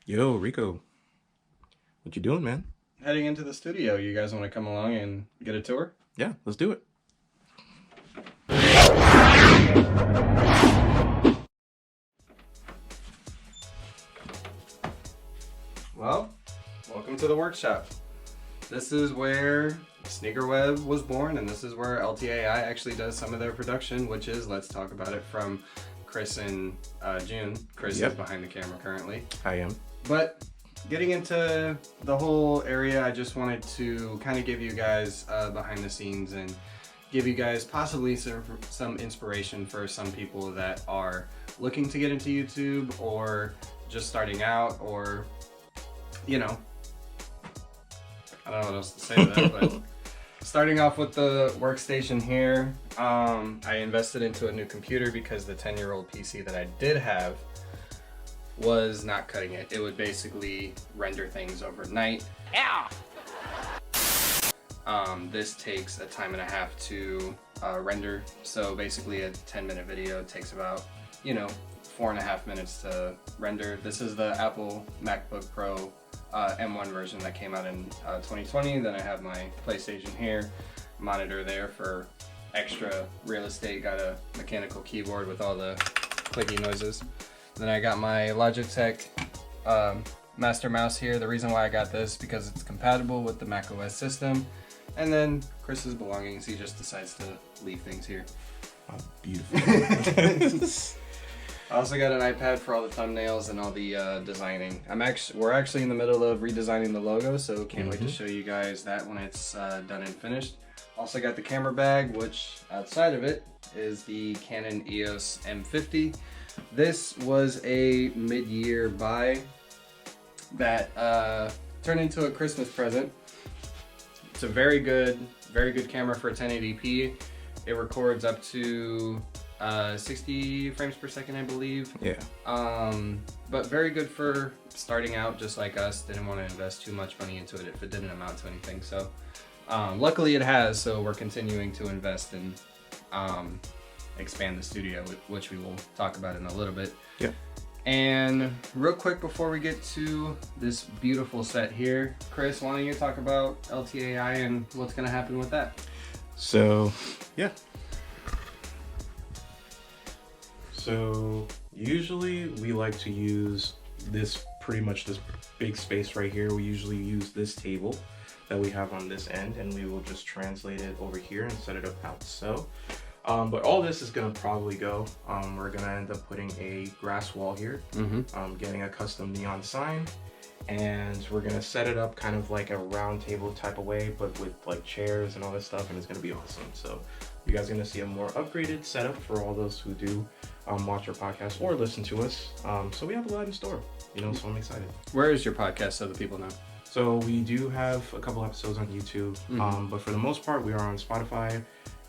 Yo, Rico, what you doing, man? Heading into the studio. You guys want to come along and get a tour? Yeah, let's do it. Well, welcome to the workshop. This is where SneakerWeb was born, and this is where LTAI actually does some of their production, which is, let's talk about it, from Chris and June. Chris is behind the camera currently. I am. But getting into the whole area, I just wanted to kind of give you guys behind the scenes and give you guys possibly some inspiration for some people that are looking to get into YouTube or just starting out, or, you know, I don't know what else to say to that, but starting off with the workstation here, I invested into a new computer because the 10-year-old PC that I did have was not cutting it. It would basically render things overnight. Yeah. This takes a time and a half to render. So basically a 10-minute video takes about, 4.5 minutes to render. This is the Apple MacBook Pro M1 version that came out in 2020. Then I have my PlayStation here, monitor there for extra real estate. Got a mechanical keyboard with all the clicky noises. Then I got my Logitech Master Mouse here. The reason why I got this because it's compatible with the macOS system. And then Chris's belongings, he just decides to leave things here. Oh, beautiful. I also got an iPad for all the thumbnails and all the designing. We're actually in the middle of redesigning the logo, so can't wait to show you guys that when it's done and finished. Also got the camera bag, which outside of it is the Canon Eos M50. This was a mid-year buy that turned into a Christmas present. It's a very good camera for 1080p. It records up to 60 frames per second, I believe. Yeah. But very good for starting out, just like us. Didn't want to invest too much money into it if it didn't amount to anything. So luckily it has, so we're continuing to invest and expand the studio, which we will talk about in a little bit. Yeah. And real quick before we get to this beautiful set here, Chris, why don't you talk about LTAI and what's going to happen with that? So, yeah. So usually we like to use pretty much this big space right here. We usually use this table that we have on this end, and we will just translate it over here and set it up out so. But all this is gonna probably go. We're gonna end up putting a grass wall here, getting a custom neon sign, and we're gonna set it up kind of like a round table type of way, but with like chairs and all this stuff, and it's gonna be awesome. So you guys are gonna see a more upgraded setup for all those who do watch our podcast or listen to us. So we have a lot in store, so I'm excited. Where is your podcast so the people know? So we do have a couple episodes on YouTube, but for the most part, we are on Spotify,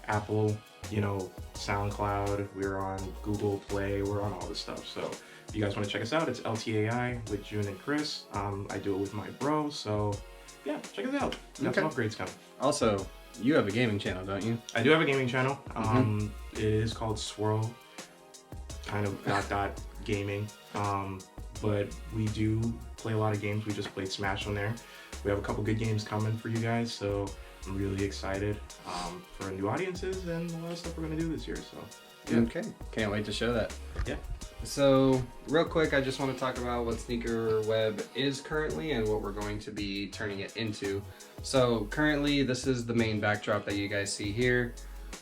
Apple, SoundCloud, we're on Google Play, we're on all this stuff. So if you guys want to check us out, it's LTAI with June and Chris. I do it with my bro, so yeah, check us out. We got some upgrades coming. Also, you have a gaming channel, don't you? I do have a gaming channel. It is called Swirl, kind of gaming. But we do play a lot of games. We just played Smash on there. We have a couple good games coming for you guys, so I'm really excited for new audiences and a lot of stuff we're gonna do this year. So yeah. Okay, can't wait to show that. Yeah. So real quick, I just want to talk about what SneakerWeb is currently and what we're going to be turning it into. So currently, this is the main backdrop that you guys see here.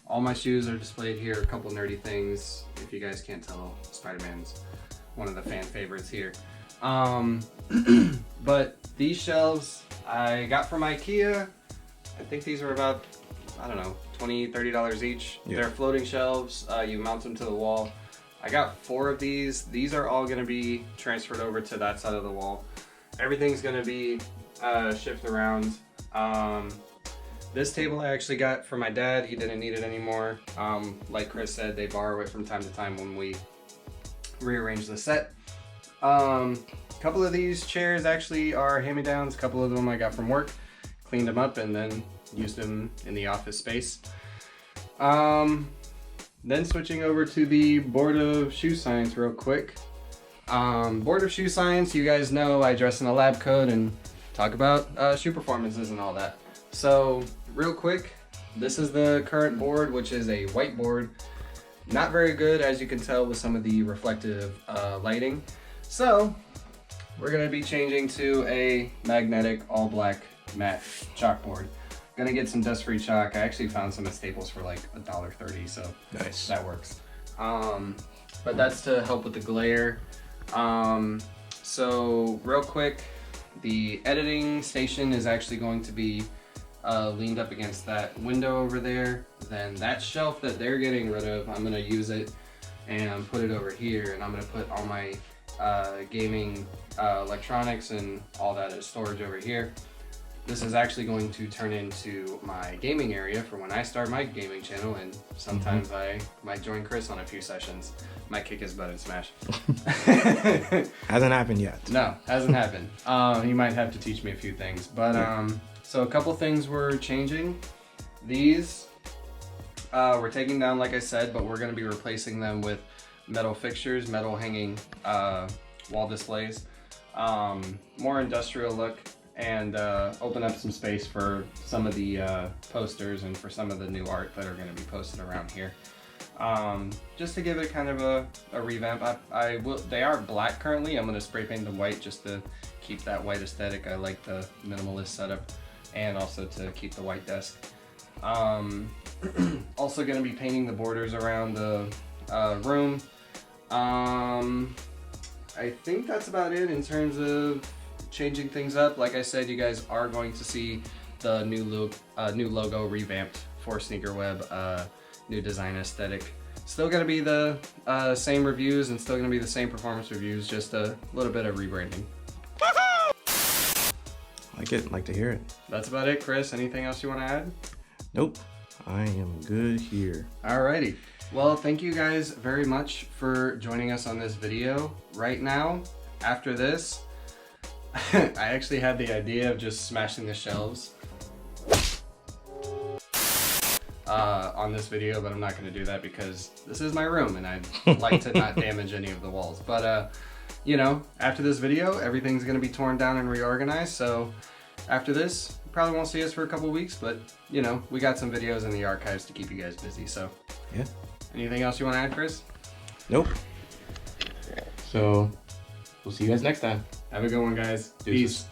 All my shoes are displayed here. A couple nerdy things. If you guys can't tell, Spider-Man's one of the fan favorites here. But these shelves I got from IKEA. I think these are about, I don't know, $20, $30 each. Yeah. They're floating shelves. You mount them to the wall. I got 4 of these. These are all gonna be transferred over to that side of the wall. Everything's gonna be shifted around. This table I actually got from my dad. He didn't need it anymore. Like Chris said, they borrow it from time to time when we rearrange the set. A couple of these chairs actually are hand-me-downs. A couple of them I got from work. Cleaned them up and then used them in the office space. Then switching over to the board of shoe signs real quick. Board of Shoe Science, you guys know I dress in a lab coat and talk about shoe performances and all that. So real quick, this is the current board, which is a white board. Not very good, as you can tell with some of the reflective lighting. So we're gonna be changing to a magnetic all black matte chalkboard. Gonna get some dust-free chalk. I actually found some at Staples for like $1.30, so nice. That works. But that's to help with the glare. So real quick, the editing station is actually going to be leaned up against that window over there. Then that shelf that they're getting rid of, I'm gonna use it and put it over here, and I'm gonna put all my gaming electronics and all that as storage over here. This is actually going to turn into my gaming area for when I start my gaming channel, and sometimes I might join Chris on a few sessions. Might kick his butt in Smash. Hasn't happened yet. No, hasn't happened. He might have to teach me a few things. But so a couple things we're changing. These we're taking down, like I said, but we're going to be replacing them with metal fixtures, metal hanging wall displays. More industrial look, and open up some space for some of the posters and for some of the new art that are going to be posted around here. Just to give it kind of a revamp. They are black currently. I'm going to spray paint them white just to keep that white aesthetic. I like the minimalist setup, and also to keep the white desk. Also going to be painting the borders around the room. I think that's about it in terms of changing things up. Like I said, you guys are going to see the new logo revamped for SneakerWeb, new design aesthetic. Still gonna be the same reviews and still gonna be the same performance reviews, just a little bit of rebranding. Like to hear it. That's about it, Chris. Anything else you want to add? Nope, I am good here. Alrighty. Well, thank you guys very much for joining us on this video. Right now, after this, I actually had the idea of just smashing the shelves on this video, but I'm not going to do that because this is my room and I'd like to not damage any of the walls. But, you know, after this video, everything's going to be torn down and reorganized. So after this, you probably won't see us for a couple weeks, but, you know, we got some videos in the archives to keep you guys busy. So, yeah. Anything else you want to add, Chris? Nope. So, we'll see you guys next time. Have a good one, guys. Peace.